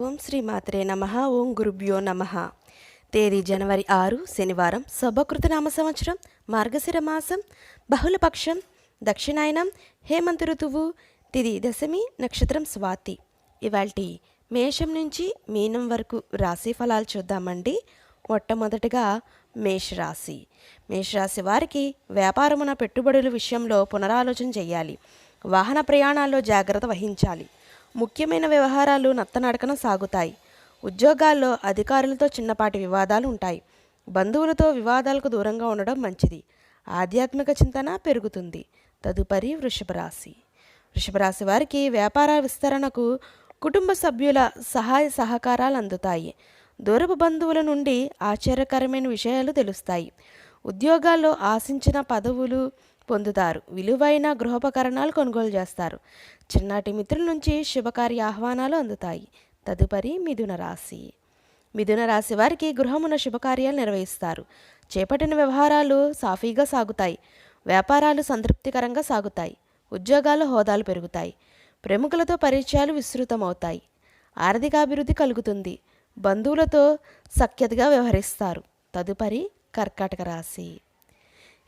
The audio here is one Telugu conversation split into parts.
ఓం శ్రీ మాత్రే నమః. ఓం గురుభ్యో నమః. తేదీ జనవరి 6 శనివారం. శుభకృత నామ సంవత్సరం మార్గశిర మాసం బహుళపక్షం దక్షిణాయనం హేమంత ఋతువు తిది దశమి నక్షత్రం స్వాతి. ఇవాల్టి మేషం నుంచి మీనం వరకు రాశి ఫలాలు చూద్దామండి. మొట్టమొదటిగా మేషరాశి. మేషరాశి వారికి వ్యాపారమున పెట్టుబడుల విషయంలో పునరాలోచన చేయాలి. వాహన ప్రయాణాల్లో జాగ్రత్త వహించాలి. ముఖ్యమైన వ్యవహారాలు నత్తనడకన సాగుతాయి. ఉద్యోగాల్లో అధికారులతో చిన్నపాటి వివాదాలు ఉంటాయి. బంధువులతో వివాదాలకు దూరంగా ఉండడం మంచిది. ఆధ్యాత్మిక చింతన పెరుగుతుంది. తదుపరి వృషభ రాశి. వృషభ రాశి వారికి వ్యాపార విస్తరణకు కుటుంబ సభ్యుల సహాయ సహకారాలు అందుతాయి. దూరపు బంధువుల నుండి ఆశ్చర్యకరమైన విషయాలు తెలుస్తాయి. ఉద్యోగాల్లో ఆశించిన పదవులు పొందుతారు. విలువైన గృహోపకరణాలు కొనుగోలు చేస్తారు. చిన్నటి మిత్రుల నుంచి శుభకార్య ఆహ్వానాలు అందుతాయి. తదుపరి మిథున రాశి. మిథున రాశి వారికి గృహమున శుభకార్యాలు నిర్వహిస్తారు. చేపట్టిన వ్యవహారాలు సాఫీగా సాగుతాయి. వ్యాపారాలు సంతృప్తికరంగా సాగుతాయి. ఉద్యోగాల్లో హోదాలు పెరుగుతాయి. ప్రముఖులతో పరిచయాలు విస్తృతమవుతాయి. ఆర్థికాభివృద్ధి కలుగుతుంది. బంధువులతో సఖ్యతగా వ్యవహరిస్తారు. తదుపరి కర్కాటక రాశి.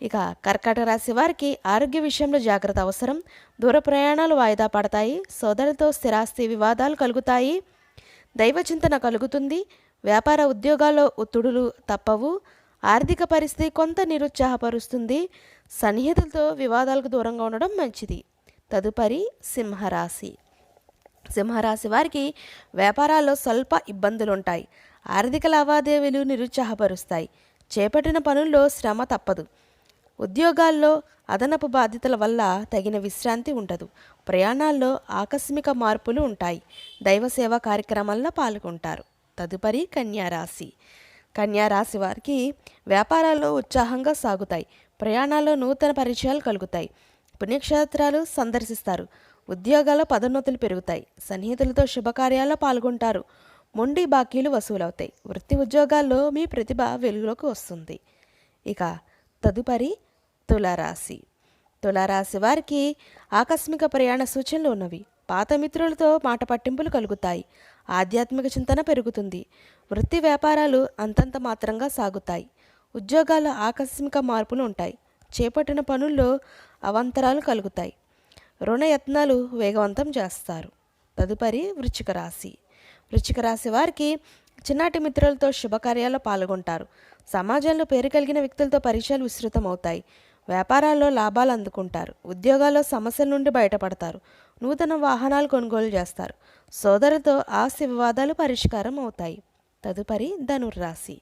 ఇక కర్కాటక రాశి వారికి ఆరోగ్య విషయంలో జాగ్రత్త అవసరం. దూర ప్రయాణాలు వాయిదా పడతాయి. సోదరులతో స్థిరాస్తి వివాదాలు కలుగుతాయి. దైవ చింతన కలుగుతుంది. వ్యాపార ఉద్యోగాల్లో ఒత్తిడులు తప్పవు. ఆర్థిక పరిస్థితి కొంత నిరుత్సాహపరుస్తుంది. సన్నిహితులతో వివాదాలకు దూరంగా ఉండడం మంచిది. తదుపరి సింహరాశి. సింహరాశి వారికి వ్యాపారాల్లో స్వల్ప ఇబ్బందులుంటాయి. ఆర్థిక లావాదేవీలు నిరుత్సాహపరుస్తాయి. చేపట్టిన పనుల్లో శ్రమ తప్పదు. ఉద్యోగాల్లో అదనపు బాధ్యతల వల్ల తగిన విశ్రాంతి ఉండదు. ప్రయాణాల్లో ఆకస్మిక మార్పులు ఉంటాయి. దైవ సేవా కార్యక్రమాల్లో పాల్గొంటారు. తదుపరి కన్యారాశి. కన్యారాశి వారికి వ్యాపారాల్లో ఉత్సాహంగా సాగుతాయి. ప్రయాణాల్లో నూతన పరిచయాలు కలుగుతాయి. పుణ్యక్షేత్రాలు సందర్శిస్తారు. ఉద్యోగాల్లో పదోన్నతులు పెరుగుతాయి. సన్నిహితులతో శుభకార్యాల్లో పాల్గొంటారు. మొండి బాకీలు వసూలవుతాయి. వృత్తి ఉద్యోగాల్లో మీ ప్రతిభ వెలుగులోకి వస్తుంది. ఇక తదుపరి తులారాశి. తులారాశి వారికి ఆకస్మిక ప్రయాణ సూచనలు ఉన్నవి. పాత మిత్రులతో మాట పట్టింపులు కలుగుతాయి. ఆధ్యాత్మిక చింతన పెరుగుతుంది. వృత్తి వ్యాపారాలు అంతంత మాత్రంగా సాగుతాయి. ఉద్యోగాల్లో ఆకస్మిక మార్పులు ఉంటాయి. చేపట్టిన పనుల్లో అవాంతరాలు కలుగుతాయి. రుణ యత్నాలు వేగవంతం చేస్తారు. తదుపరి వృశ్చిక రాశి. వృశ్చిక రాశి వారికి చిన్నటి మిత్రులతో శుభకార్యాల్లో పాల్గొంటారు. సమాజంలో పేరు కలిగిన వ్యక్తులతో పరిచయాలు విస్తృతమవుతాయి. వ్యాపారాల్లో లాభాలు అందుకుంటారు. ఉద్యోగాల్లో సమస్యల నుండి బయటపడతారు. నూతన వాహనాలు కొనుగోలు చేస్తారు. సోదరులతో ఆస్తి వివాదాలు పరిష్కారం అవుతాయి. తదుపరి ధనుర్రాశి.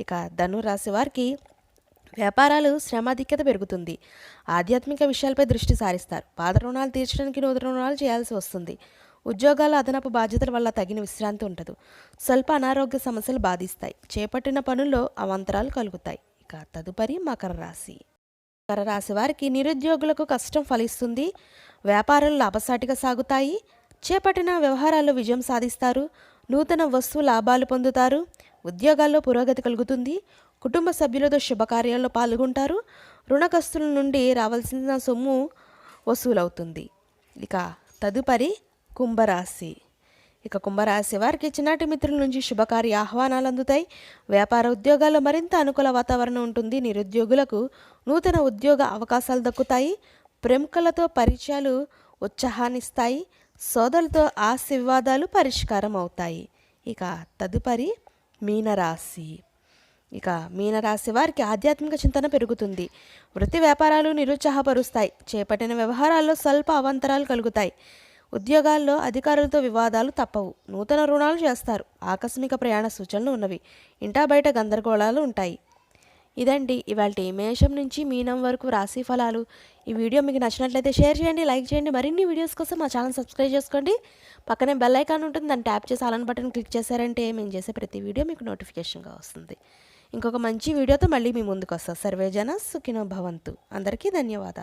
ఇక ధనుర్రాశి వారికి వ్యాపారాలు శ్రమాధిక్యత పెరుగుతుంది. ఆధ్యాత్మిక విషయాలపై దృష్టి సారిస్తారు. పాత రుణాలు తీర్చడానికి నూతన రుణాలు చేయాల్సి వస్తుంది. ఉద్యోగాల అదనపు బాధ్యతల వల్ల తగిన విశ్రాంతి ఉండదు. స్వల్ప అనారోగ్య సమస్యలు బాధిస్తాయి. చేపట్టిన పనుల్లో అవాంతరాలు కలుగుతాయి. ఇక తదుపరి మకర రాశి. మకర రాశి వారికి నిరుద్యోగులకు కష్టం ఫలిస్తుంది. వ్యాపారాలు లాభసాటిగా సాగుతాయి. చేపట్టిన వ్యవహారాల్లో విజయం సాధిస్తారు. నూతన వస్తువు లాభాలు పొందుతారు. ఉద్యోగాల్లో పురోగతి కలుగుతుంది. కుటుంబ సభ్యులతో శుభకార్యాల్లో పాల్గొంటారు. రుణగ్రస్తుల నుండి రావాల్సిన సొమ్ము వసూలవుతుంది. ఇక తదుపరి కుంభరాశి. ఇక కుంభరాశి వారికి చిన్నటి మిత్రుల నుంచి శుభకార్య ఆహ్వానాలు అందుతాయి. వ్యాపార ఉద్యోగాల్లో మరింత అనుకూల వాతావరణం ఉంటుంది. నిరుద్యోగులకు నూతన ఉద్యోగ అవకాశాలు దక్కుతాయి. ప్రముఖులతో పరిచయాలు ఉత్సాహాన్నిస్తాయి. సోదరులతో ఆస్తి వివాదాలు పరిష్కారం అవుతాయి. ఇక తదుపరి మీనరాశి. ఇక మీనరాశి వారికి ఆధ్యాత్మిక చింతన పెరుగుతుంది. వృత్తి వ్యాపారాలు నిరుత్సాహపరుస్తాయి. చేపట్టిన వ్యవహారాల్లో స్వల్ప అవాంతరాలు కలుగుతాయి. ఉద్యోగాల్లో అధికారులతో వివాదాలు తప్పవు. నూతన రుణాలు చేస్తారు. ఆకస్మిక ప్రయాణ సూచనలు ఉన్నవి. ఇంటా బయట గందరగోళాలు ఉంటాయి. ఇదండి ఇవాల్టి మేషం నుంచి మీనం వరకు రాశి ఫలాలు. ఈ వీడియో మీకు నచ్చినట్లయితే షేర్ చేయండి, లైక్ చేయండి. మరిన్ని వీడియోస్ కోసం మా ఛానల్ సబ్స్క్రైబ్ చేసుకోండి. పక్కనే బెల్ ఐకాన్ ఉంటుంది. దాన్ని ట్యాప్ చేసి ఆల్ బటన్ క్లిక్ చేశారంటే మేము చేసే ప్రతి వీడియో మీకు నోటిఫికేషన్గా వస్తుంది. ఇంకొక మంచి వీడియోతో మళ్ళీ మీ ముందుకు వస్తాం. సర్వేజన సుఖినో భవంతు. అందరికీ ధన్యవాదాలు.